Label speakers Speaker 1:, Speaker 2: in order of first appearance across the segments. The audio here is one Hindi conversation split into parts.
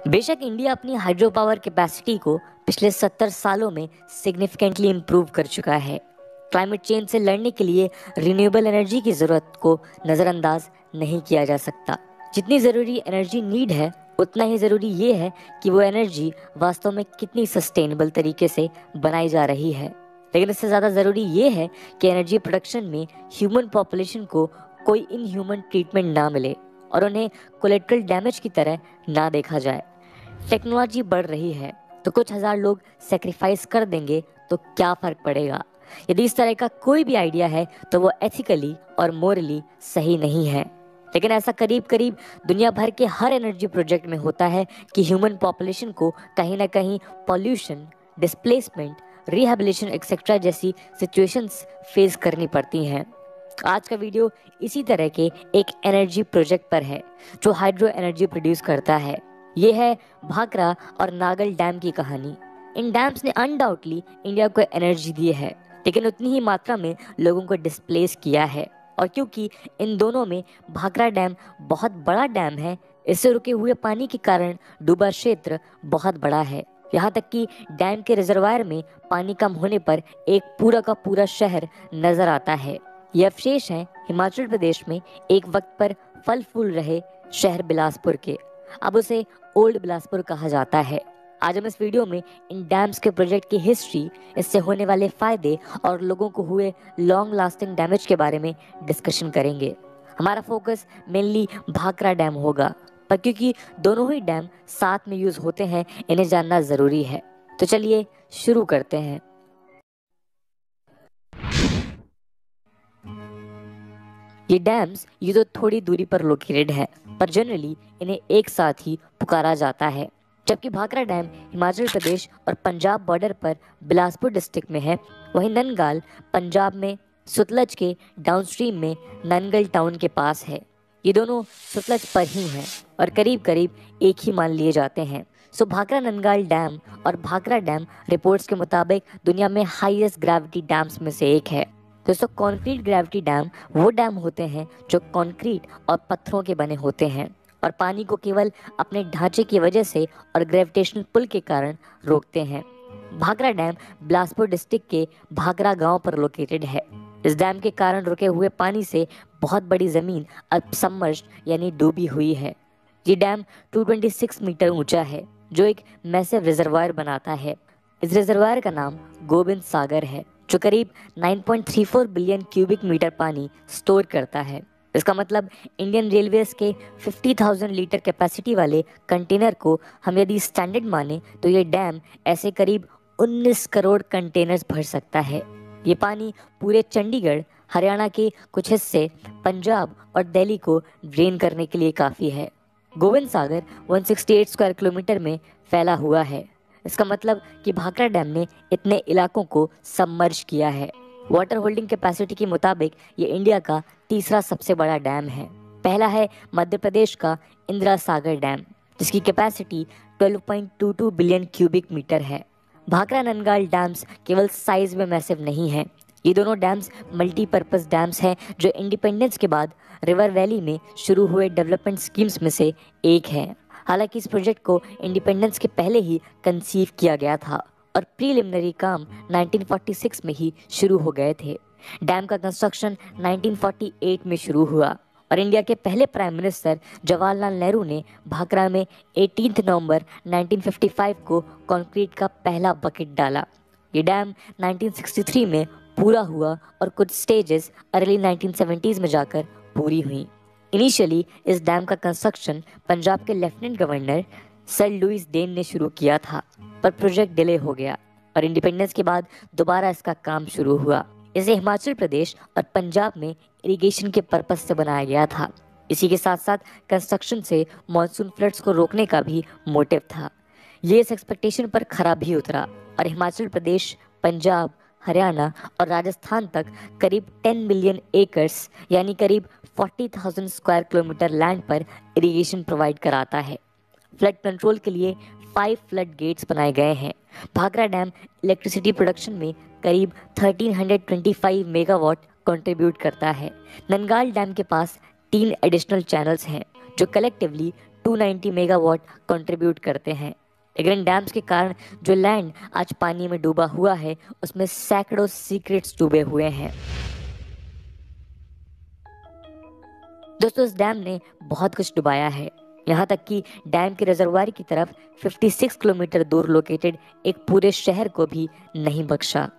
Speaker 1: बेशक इंडिया अपनी हाइड्रो पावर कैपेसिटी को पिछले 70 सालों में सिग्निफिकेंटली इम्प्रूव कर चुका है। क्लाइमेट चेंज से लड़ने के लिए रिन्यूएबल एनर्जी की ज़रूरत को नज़रअंदाज नहीं किया जा सकता। जितनी ज़रूरी एनर्जी नीड है, उतना ही ज़रूरी ये है कि वो एनर्जी वास्तव में कितनी सस्टेनेबल तरीके से बनाई जा रही है। लेकिन इससे ज़्यादा ज़रूरी ये है कि एनर्जी प्रोडक्शन में ह्यूमन पॉपुलेशन को कोई इनह्यूमन ट्रीटमेंट ना मिले और उन्हें कोलेट्रल डैमेज की तरह ना देखा जाए। टेक्नोलॉजी बढ़ रही है तो कुछ हजार लोग सेक्रीफाइस कर देंगे तो क्या फर्क पड़ेगा। यदि इस तरह का कोई भी आइडिया है तो वो एथिकली और मोरली सही नहीं है। लेकिन ऐसा करीब करीब दुनिया भर के हर एनर्जी प्रोजेक्ट में होता है कि ह्यूमन पॉपुलेशन को कहीं ना कहीं पॉल्यूशन, डिस्प्लेसमेंट, रिहेबिलिटेशन एक्सेट्रा जैसी सिचुएशंस फेस करनी पड़ती हैं। आज का वीडियो इसी तरह के एक एनर्जी प्रोजेक्ट पर है जो हाइड्रो एनर्जी प्रोड्यूस करता है। ये है भाखड़ा और नागल डैम की कहानी। इन डैम्स ने अनडाउटली इंडिया को एनर्जी दी है, लेकिन उतनी ही मात्रा में लोगों को डिस्प्लेस किया है। और क्योंकि इन दोनों में भाखड़ा डैम बहुत बड़ा डैम है, इससे रुके हुए पानी के कारण डूबा क्षेत्र बहुत बड़ा है। यहाँ तक कि डैम के रिजर्वायर में पानी कम होने पर एक पूरा का पूरा शहर नजर आता है। ये अवशेष हैं हिमाचल प्रदेश में एक वक्त पर फल फूल रहे शहर बिलासपुर के। अब उसे ओल्ड बिलासपुर कहा जाता है। आज हम इस वीडियो में इन डैम्स के प्रोजेक्ट की हिस्ट्री, इससे होने वाले फायदे और लोगों को हुए लॉन्ग लास्टिंग डैमेज के बारे में डिस्कशन करेंगे। हमारा फोकस मेनली भाखड़ा डैम होगा, पर क्योंकि दोनों ही डैम साथ में यूज होते हैं, इन्हें जानना जरूरी है। तो चलिए शुरू करते हैं। ये डैम्स ये तो थोड़ी दूरी पर लोकेटेड है, पर जनरली इन्हें एक साथ ही पुकारा जाता है। जबकि भाखड़ा डैम हिमाचल प्रदेश और पंजाब बॉर्डर पर बिलासपुर डिस्ट्रिक्ट में है, वहीं ननगाल पंजाब में सतलज के डाउनस्ट्रीम में ननगल टाउन के पास है। ये दोनों सतलज पर ही हैं और करीब करीब एक ही मान लिए जाते हैं। सो भाखड़ा ननगाल डैम और भाखड़ा डैम रिपोर्ट्स के मुताबिक दुनिया में हाईएस्ट ग्रेविटी डैम्स में से एक है। दोस्तों, कॉन्क्रीट ग्रेविटी डैम वो डैम होते हैं जो कॉन्क्रीट और पत्थरों के बने होते हैं और पानी को केवल अपने ढांचे की वजह से और ग्रेविटेशनल पुल के कारण रोकते हैं। भाखड़ा डैम बिलासपुर डिस्ट्रिक्ट के भाखड़ा गांव पर लोकेटेड है। इस डैम के कारण रुके हुए पानी से बहुत बड़ी जमीन अब सबमर्ज्ड यानी डूबी हुई है। ये डैम 226 मीटर ऊंचा है जो एक मैसिव रिजर्वायर बनाता है। इस रिजर्वायर का नाम गोविंद सागर है, जो करीब 9.34 बिलियन क्यूबिक मीटर पानी स्टोर करता है। इसका मतलब इंडियन रेलवेज के 50,000 लीटर कैपेसिटी वाले कंटेनर को हम यदि स्टैंडर्ड माने तो ये डैम ऐसे करीब 19 करोड़ कंटेनर्स भर सकता है। ये पानी पूरे चंडीगढ़, हरियाणा के कुछ हिस्से, पंजाब और दिल्ली को ड्रेन करने के लिए काफ़ी है। गोविंद सागर 168 स्क्वायर किलोमीटर में फैला हुआ है। इसका मतलब कि भाखड़ा डैम ने इतने इलाकों को सबमर्ज किया है। वाटर होल्डिंग कैपेसिटी के मुताबिक ये इंडिया का तीसरा सबसे बड़ा डैम है। पहला है मध्य प्रदेश का इंदिरा सागर डैम, जिसकी कैपेसिटी 12.22 बिलियन क्यूबिक मीटर है। भाखड़ा ननगाल डैम्स केवल साइज में मैसिव नहीं है, ये दोनों डैम्स मल्टीपर्पज डैम्स हैं जो इंडिपेंडेंस के बाद रिवर वैली में शुरू हुए डेवलपमेंट स्कीम्स में से एक है। हालांकि इस प्रोजेक्ट को इंडिपेंडेंस के पहले ही कंसीव किया गया था और प्रीलिमिनरी काम 1946 में ही शुरू हो गए थे। डैम का कंस्ट्रक्शन 1948 में शुरू हुआ और इंडिया के पहले प्राइम मिनिस्टर जवाहरलाल नेहरू ने भाखड़ा में 18 नवंबर 1955 को कंक्रीट का पहला बकेट डाला। ये डैम 1963 में पूरा हुआ और कुछ स्टेजेस अर्ली 1970s में जाकर पूरी हुई। इनिशियली इस डैम का कंस्ट्रक्शन पंजाब के lieutenant governor sir Louis Dane ने शुरू किया था, पर प्रोजेक्ट डिले हो गया और इंडिपेंडेंस के बाद दोबारा इसका काम शुरू हुआ। इसे हिमाचल प्रदेश और पंजाब में इरिगेशन के पर्पज से बनाया गया था। इसी के साथ साथ कंस्ट्रक्शन से मॉनसून फ्लड्स को रोकने का भी मोटिव था। ये इस एक्सपेक्टेशन पर खरा भी उतरा और हिमाचल प्रदेश, पंजाब, हरियाणा और राजस्थान तक करीब 10 मिलियन एकर्स यानी करीब 40,000 स्क्वायर किलोमीटर लैंड पर इरिगेशन प्रोवाइड कराता है। फ्लड कंट्रोल के लिए 5 फ्लड गेट्स बनाए गए हैं। भाखड़ा डैम इलेक्ट्रिसिटी प्रोडक्शन में करीब 1325 मेगावाट कंट्रीब्यूट करता है। ननगाल डैम के पास 3 एडिशनल चैनल्स हैं जो कलेक्टिवली 290 मेगावाट कंट्रीब्यूट करते हैं। लेकिन इन डैम्स के कारण जो लैंड आज पानी में डूबा हुआ है उसमें सैकड़ों सीक्रेट्स डूबे हुए हैं। दोस्तों, इस डैम ने बहुत कुछ डुबाया है, यहाँ तक कि डैम के रिजर्वायर की तरफ 56 किलोमीटर दूर लोकेटेड एक पूरे शहर को भी नहीं बख्शा।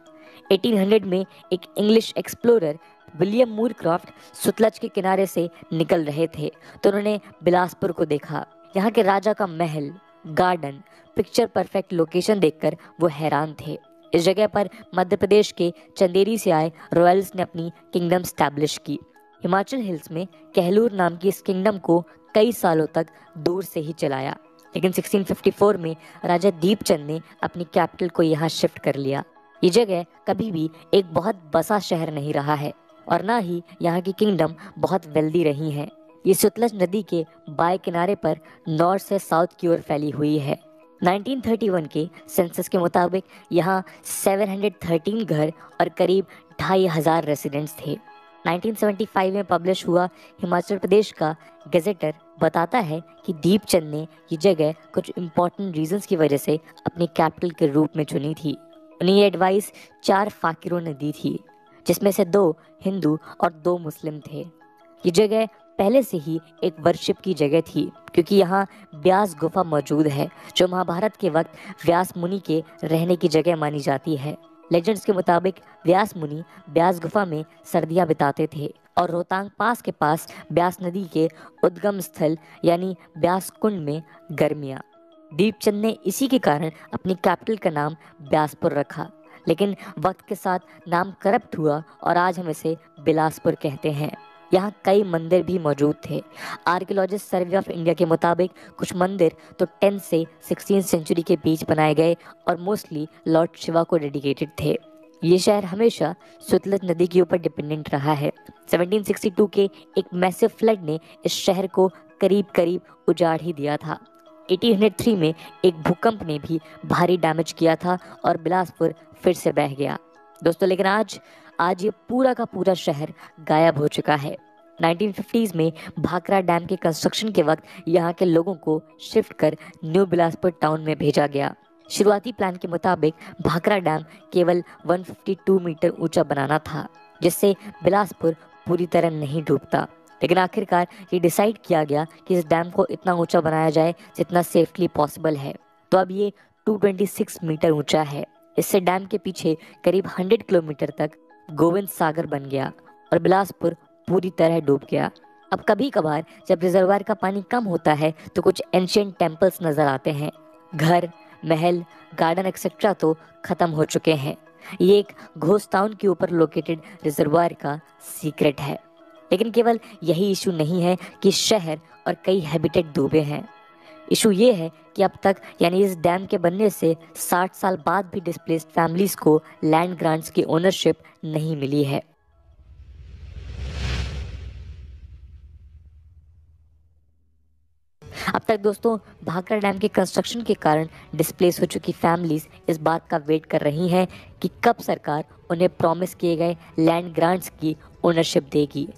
Speaker 1: 1800 में एक English explorer William Moorcroft Sutlej के किनारे से निकल रहे थे तो उन्होंने बिलासपुर को देखा। यहाँ के राजा का महल, गार्डन, पिक्चर परफेक्ट लोकेशन देखकर वो हैरान थे। इस जगह पर मध्य प्रदेश के चंदेरी से आए रॉयल्स ने अपनी किंगडम स्टैब्लिश की। हिमाचल हिल्स में कहलूर नाम की इस किंगडम को कई सालों तक दूर से ही चलाया, लेकिन 1654 में राजा दीपचंद ने अपनी कैपिटल को यहाँ शिफ्ट कर लिया। ये जगह कभी भी एक बहुत बसा शहर नहीं रहा है और ना ही यहाँ की किंगडम बहुत वेल्दी रही है। ये सतलज नदी के बाएं किनारे पर नॉर्थ से साउथ की ओर फैली हुई है। 1931 के सेंसस के मुताबिक यहाँ 713 घर और करीब 2500 रेसिडेंट्स थे। 1975 में पब्लिश हुआ हिमाचल प्रदेश का गजेटर बताता है कि दीपचंद ने ये जगह कुछ इम्पोर्टेंट रीजंस की वजह से अपनी कैपिटल के रूप में चुनी थी। उन्हें ये एडवाइस 4 फाकिरों ने दी थी, जिसमें से 2 हिंदू और 2 मुस्लिम थे। ये जगह पहले से ही एक वर्शिप की जगह थी, क्योंकि यहाँ व्यास गुफा मौजूद है जो महाभारत के वक्त व्यास मुनि के रहने की जगह मानी जाती है। लेजेंड्स के मुताबिक व्यास मुनि व्यास गुफा में सर्दियां बिताते थे और रोहतांग पास के पास व्यास नदी के उद्गम स्थल यानी व्यास कुंड में गर्मियां। दीपचंद ने इसी के कारण अपनी कैपिटल का नाम व्यासपुर रखा, लेकिन वक्त के साथ नाम करप्ट हुआ और आज हम इसे बिलासपुर कहते हैं। यहाँ कई मंदिर भी मौजूद थे। आर्कियोलॉजिस्ट सर्वे ऑफ इंडिया के मुताबिक कुछ मंदिर तो 10 से 16 सेंचुरी के बीच बनाए गए और मोस्टली लॉर्ड शिवा को डेडिकेटेड थे। ये शहर हमेशा सतलज नदी के ऊपर डिपेंडेंट रहा है। 1762 के एक मैसिव फ्लड ने इस शहर को करीब करीब उजाड़ ही दिया था। 1803 में एक भूकंप ने भी भारी डैमेज किया था और बिलासपुर फिर से बह गया। दोस्तों, लेकिन आज ये पूरा का पूरा शहर गायब हो चुका है। 1950s में भाखरा डैम के कंस्ट्रक्शन के वक्त यहाँ के लोगों को शिफ्ट कर न्यू बिलासपुर टाउन में भेजा गया। शुरुआती प्लान के मुताबिक भाखरा डैम केवल 152 मीटर ऊंचा बनाना था, जिससे बिलासपुर पूरी तरह नहीं डूबता। लेकिन आखिरकार ये डिसाइड किया गया कि इस डैम को इतना ऊंचा बनाया जाए जितना सेफली पॉसिबल है। तो अब ये 226 मीटर ऊंचा है। इससे डैम के पीछे करीब 100 किलोमीटर तक गोविंद सागर बन गया और बिलासपुर पूरी तरह डूब गया। अब कभी कभार जब रिजर्वायर का पानी कम होता है तो कुछ एंशिएंट टेम्पल्स नजर आते हैं। घर, महल, गार्डन एक्सेट्रा तो खत्म हो चुके हैं। ये एक घोस्ट टाउन के ऊपर लोकेटेड रिजर्वायर का सीक्रेट है। लेकिन केवल यही इशू नहीं है कि शहर और कई हैबिटेट डूबे हैं। इशू ये है कि अब तक यानी इस डैम के बनने से 60 साल बाद भी डिस्प्लेस्ड फैमिलीज को लैंड ग्रांट्स की ओनरशिप नहीं मिली है। अब तक दोस्तों भाखरा डैम के कंस्ट्रक्शन के कारण डिस्प्लेस हो चुकी फैमिलीज इस बात का वेट कर रही हैं कि कब सरकार उन्हें प्रॉमिस किए गए लैंड ग्रांट्स की ओनरशिप देगी।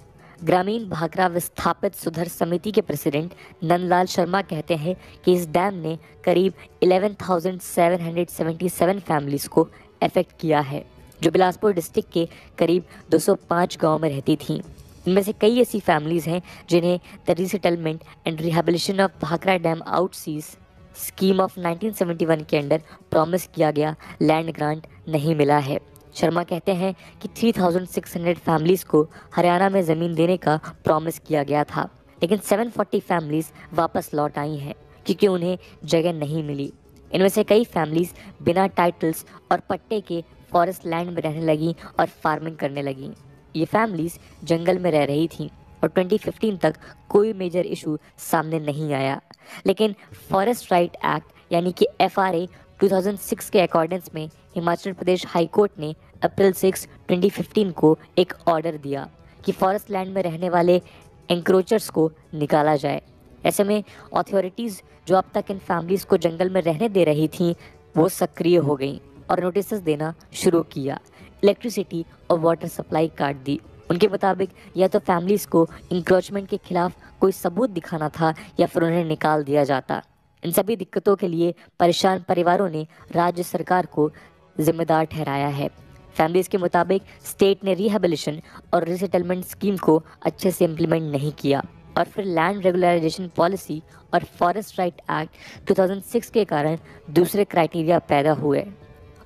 Speaker 1: ग्रामीण भाखरा विस्थापित सुधार समिति के प्रेसिडेंट नंदलाल शर्मा कहते हैं कि इस डैम ने करीब 11,777 फैमिलीज को अफेक्ट किया है, जो बिलासपुर डिस्ट्रिक्ट के करीब 205 गांव में रहती थीं। इनमें से कई ऐसी फैमिलीज हैं जिन्हें the resettlement and rehabilitation of Bhakra dam oustees scheme of 1971 के अंडर प्रॉमिस किया गया लैंड ग्रांट नहीं मिला है। शर्मा कहते हैं कि 3,600 फैमिलीज को हरियाणा में ज़मीन देने का प्रॉमिस किया गया था, लेकिन 740 फैमिलीज वापस लौट आई हैं क्योंकि उन्हें जगह नहीं मिली। इनमें से कई फैमिलीज बिना टाइटल्स और पट्टे के फॉरेस्ट लैंड में रहने लगी और फार्मिंग करने लगी। ये फैमिलीज जंगल में रह रही थीं और 2015 तक कोई मेजर इशू सामने नहीं आया। लेकिन फॉरेस्ट राइट एक्ट यानी कि FRA 2006 के अकॉर्डेंस में हिमाचल प्रदेश हाई कोर्ट ने अप्रैल 6, 2015 को एक ऑर्डर दिया कि फॉरेस्ट लैंड में रहने वाले एंक्रोचर्स को निकाला जाए। ऐसे में अथॉरिटीज़ जो अब तक इन फैमिलीज़ को जंगल में रहने दे रही थीं वो सक्रिय हो गई और नोटिस देना शुरू किया, इलेक्ट्रिसिटी और वाटर सप्लाई काट दी। उनके मुताबिक या तो फैमिलीज को इंक्रोचमेंट के खिलाफ कोई सबूत दिखाना था या फिर उन्हें निकाल दिया जाता। इन सभी दिक्कतों के लिए परेशान परिवारों ने राज्य सरकार को जिम्मेदार ठहराया है। फैमिलीज के मुताबिक स्टेट ने रिहेबिलिटेशन और रिसेटलमेंट स्कीम को अच्छे से इम्प्लीमेंट नहीं किया और फिर लैंड रेगुलराइजेशन पॉलिसी और फॉरेस्ट राइट एक्ट 2006 के कारण दूसरे क्राइटेरिया पैदा हुए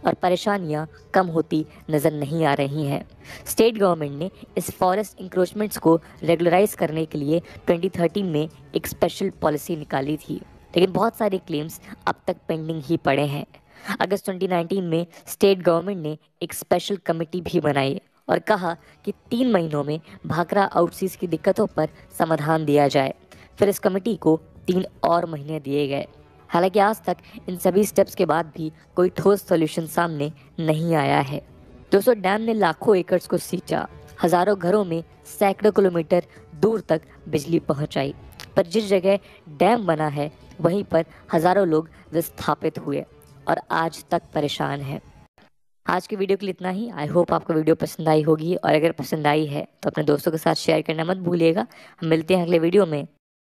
Speaker 1: और परेशानियां कम होती नज़र नहीं आ रही हैं। स्टेट गवर्नमेंट ने इस फॉरेस्ट इंक्रोचमेंट्स को रेगुलराइज करने के लिए 2013 में एक स्पेशल पॉलिसी निकाली थी, लेकिन बहुत सारे क्लेम्स अब तक पेंडिंग ही पड़े हैं। अगस्त 2019 में स्टेट गवर्नमेंट ने एक स्पेशल कमेटी भी बनाई और कहा कि 3 महीनों में भाखड़ा आउटसीज की दिक्कतों पर समाधान दिया जाए। फिर इस कमेटी को 3 और महीने दिए गए। हालांकि आज तक इन सभी स्टेप्स के बाद भी कोई ठोस सॉल्यूशन सामने नहीं आया है। दोस्तों, डैम ने लाखों एकड़ को सींचा, हजारों घरों में सैकड़ों किलोमीटर दूर तक बिजली पहुंचाई, पर जिस जगह डैम बना है वहीं पर हजारों लोग विस्थापित हुए और आज तक परेशान हैं। आज की वीडियो के लिए इतना ही। आई होप आपको वीडियो पसंद आई होगी और अगर पसंद आई है तो अपने दोस्तों के साथ शेयर करना मत भूलिएगा। हम मिलते हैं अगले वीडियो में।